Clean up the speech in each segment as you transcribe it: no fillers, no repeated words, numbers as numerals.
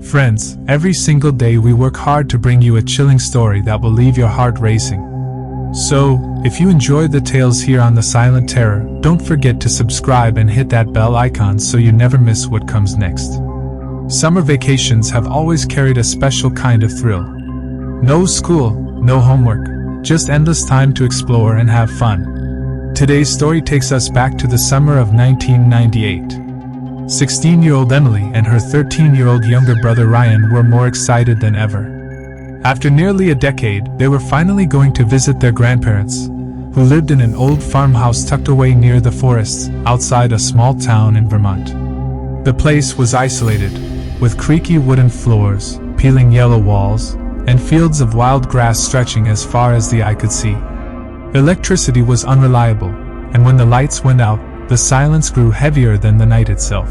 Friends, every single day we work hard to bring you a chilling story that will leave your heart racing. So, if you enjoyed the tales here on The Silent Terror, don't forget to subscribe and hit that bell icon so you never miss what comes next. Summer vacations have always carried a special kind of thrill. No school, no homework, just endless time to explore and have fun. Today's story takes us back to the summer of 1998. 16-year-old Emily and her 13-year-old younger brother Ryan were more excited than ever. After nearly a decade, they were finally going to visit their grandparents, who lived in an old farmhouse tucked away near the forests, outside a small town in Vermont. The place was isolated, with creaky wooden floors, peeling yellow walls, and fields of wild grass stretching as far as the eye could see. Electricity was unreliable, and when the lights went out, the silence grew heavier than the night itself.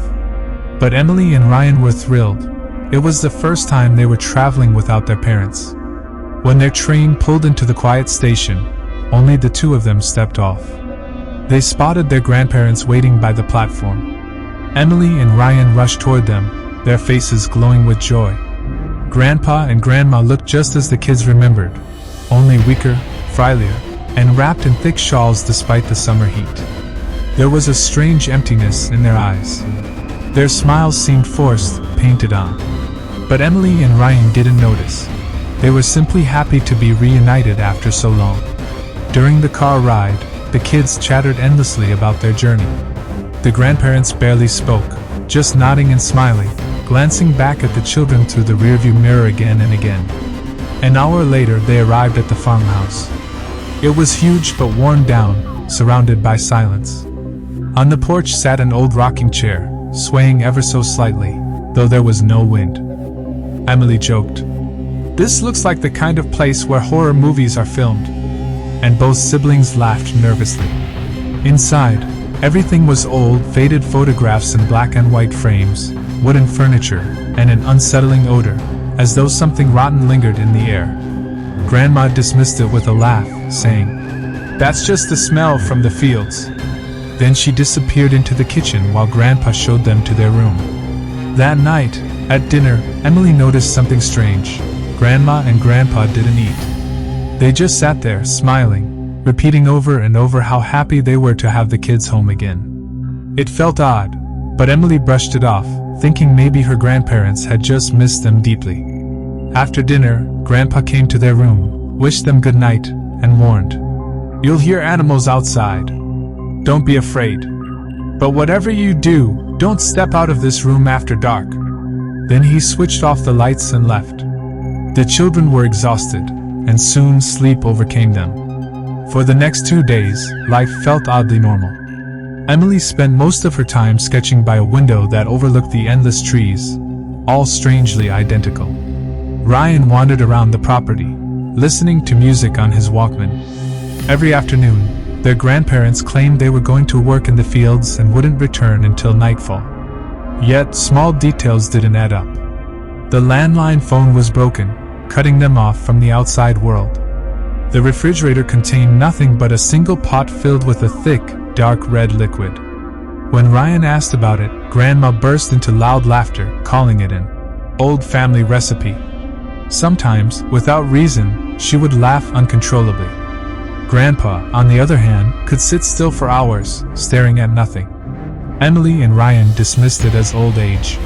But Emily and Ryan were thrilled. It was the first time they were traveling without their parents. When their train pulled into the quiet station, only the two of them stepped off. They spotted their grandparents waiting by the platform. Emily and Ryan rushed toward them, their faces glowing with joy. Grandpa and Grandma looked just as the kids remembered, only weaker, frilier, and wrapped in thick shawls despite the summer heat. There was a strange emptiness in their eyes. Their smiles seemed forced, painted on. But Emily and Ryan didn't notice. They were simply happy to be reunited after so long. During the car ride, the kids chattered endlessly about their journey. The grandparents barely spoke, just nodding and smiling, glancing back at the children through the rearview mirror again and again. An hour later, they arrived at the farmhouse. It was huge but worn down, surrounded by silence. On the porch sat an old rocking chair, swaying ever so slightly, though there was no wind. Emily joked, "This looks like the kind of place where horror movies are filmed." And both siblings laughed nervously. Inside, everything was old, faded photographs in black and white frames, wooden furniture, and an unsettling odor, as though something rotten lingered in the air. Grandma dismissed it with a laugh, saying, "That's just the smell from the fields." Then she disappeared into the kitchen while Grandpa showed them to their room. That night, at dinner, Emily noticed something strange. Grandma and Grandpa didn't eat. They just sat there, smiling, repeating over and over how happy they were to have the kids home again. It felt odd, but Emily brushed it off, thinking maybe her grandparents had just missed them deeply. After dinner, Grandpa came to their room, wished them good night, and warned, "You'll hear animals outside. Don't be afraid. But whatever you do, don't step out of this room after dark." Then he switched off the lights and left. The children were exhausted, and soon sleep overcame them. For the next 2 days, life felt oddly normal. Emily spent most of her time sketching by a window that overlooked the endless trees, all strangely identical. Ryan wandered around the property, listening to music on his Walkman. Every afternoon, their grandparents claimed they were going to work in the fields and wouldn't return until nightfall. Yet, small details didn't add up. The landline phone was broken, cutting them off from the outside world. The refrigerator contained nothing but a single pot filled with a thick, dark red liquid. When Ryan asked about it, Grandma burst into loud laughter, calling it an old family recipe. Sometimes, without reason, she would laugh uncontrollably. Grandpa, on the other hand, could sit still for hours, staring at nothing. Emily and Ryan dismissed it as old age.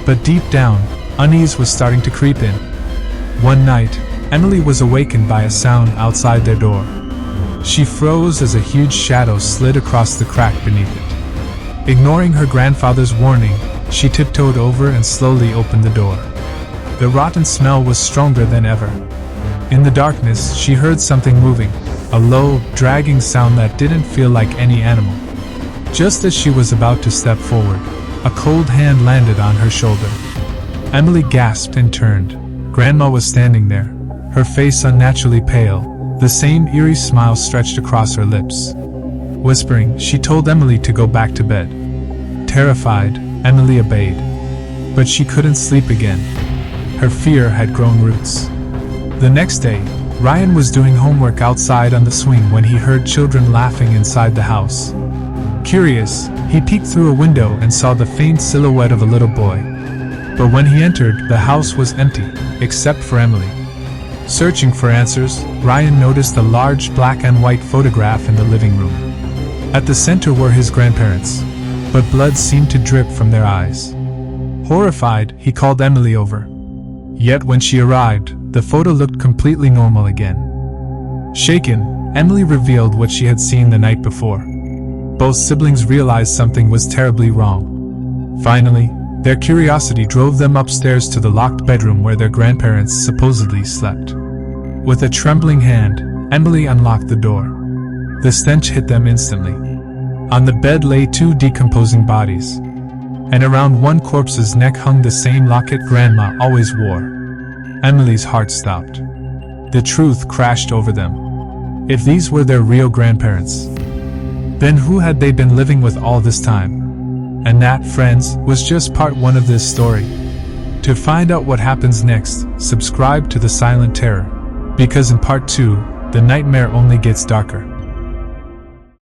But deep down, unease was starting to creep in. One night, Emily was awakened by a sound outside their door. She froze as a huge shadow slid across the crack beneath it. Ignoring her grandfather's warning, she tiptoed over and slowly opened the door. The rotten smell was stronger than ever. In the darkness, she heard something moving, a low, dragging sound that didn't feel like any animal. Just as she was about to step forward, a cold hand landed on her shoulder. Emily gasped and turned. Grandma was standing there, her face unnaturally pale, the same eerie smile stretched across her lips. Whispering, she told Emily to go back to bed. Terrified, Emily obeyed. But she couldn't sleep again. Her fear had grown roots. The next day, Ryan was doing homework outside on the swing when he heard children laughing inside the house. Curious, he peeked through a window and saw the faint silhouette of a little boy. But when he entered, the house was empty, except for Emily. Searching for answers, Ryan noticed a large black and white photograph in the living room. At the center were his grandparents, but blood seemed to drip from their eyes. Horrified, he called Emily over. Yet when she arrived, the photo looked completely normal again. Shaken, Emily revealed what she had seen the night before. Both siblings realized something was terribly wrong. Finally, their curiosity drove them upstairs to the locked bedroom where their grandparents supposedly slept. With a trembling hand, Emily unlocked the door. The stench hit them instantly. On the bed lay 2 decomposing bodies, and around one corpse's neck hung the same locket Grandma always wore. Emily's heart stopped. The truth crashed over them. If these were their real grandparents, then who had they been living with all this time? And that, friends, was just part 1 of this story. To find out what happens next, subscribe to The Silent Terror, because in part 2, the nightmare only gets darker.